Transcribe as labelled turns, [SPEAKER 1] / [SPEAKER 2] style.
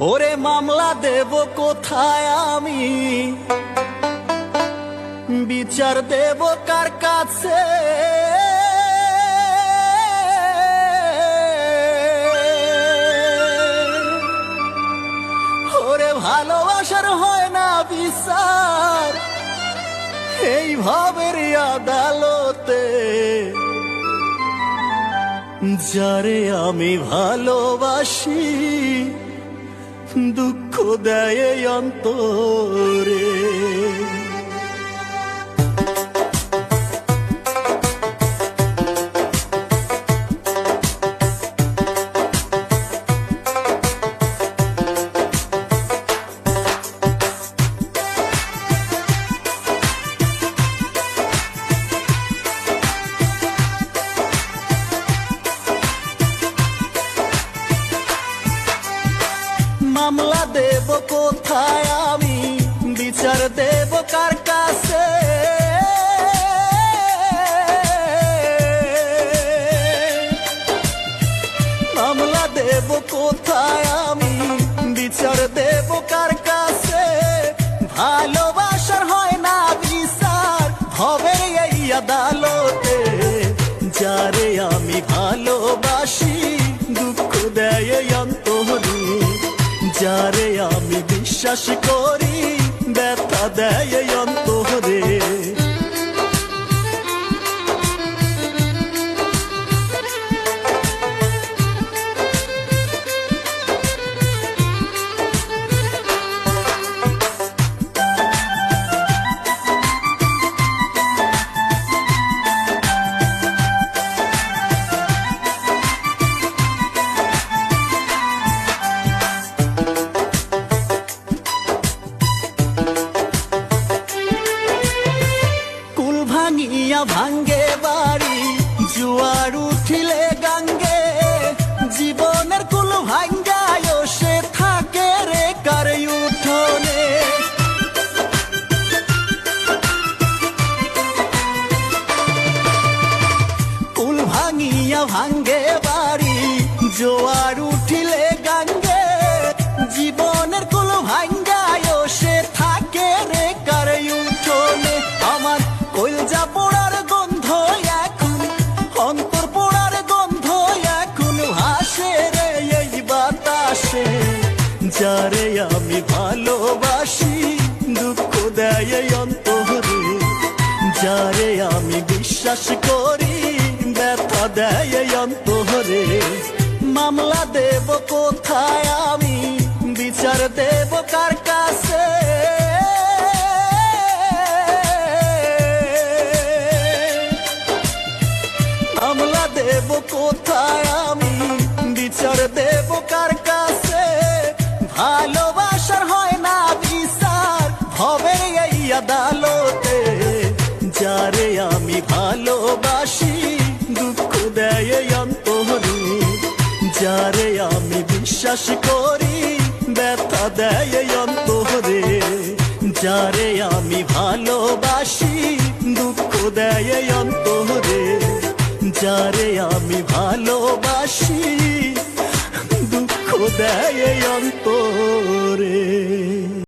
[SPEAKER 1] ওরে মামলা দেব কোথায় আমি, বিচার দেব কার কাছে? ওরে ভালোবাসার হয় না বিচার এই ভাবের আদালতে। যারে আমি ভালোবাসি দুঃখ দেয় এই অন্তরে। মামলা দেব কোথায় আমি, বিচার দেব কার কাছে? মামলা দেব কোথায় আমি, বিচার দেব কার কাছে? ভালোবাসার হয় না বিচার হবে এই আদালতে। যারে আমি ভালোবাসি দুঃখ দেয় এই অন্তরে। যারে আমি বিশ্বাস করি ব্যথা দেয় এই অন্তরে। ভাঙ্গে বাড়ি জুয়ার উঠিলে গাঙ্গে, জীবনের কুল ভাঙ্গায় সে থাকে রে কার উঠোনে। কুল ভাঙিয়া ভাঙ্গে বাড়ি জোয়ার উঠিলে গাঙ্গে, জীবনের কুল ভাঙ্গায় সে থাকে রে কার উঠোনে। আমার কইলজা পোড়ার গন্ধ এখন, অন্তর পোড়ার গন্ধ এখন ভাসে রে এই বাতাসে। যারে আমি ভালোবাসি দুঃখ দেয় এই অন্তরে। যারে আমি বিশ্বাস করি ব্যথা দেয় এই অন্তরে। মামলা দেব কোথায় আমি, বিচার দেব কার কাছে? মামলা দেব কোথায় আমি, বিচার দেব কার কাছে? ভালোবাসার হয় না বিচার হবে এই আদালতে। যারে আমি ভালোবাসি দুঃখ দেয় এই অন্তরে। যারে আমি বিশ্বাস করি ব্যথা দেয় এই অন্তরে। যারে আমি ভালোবাসি দুঃখ দেয় এই অন্তরে। যারে আমি ভালোবাসি দুঃখ দেয় এই অন্তরে।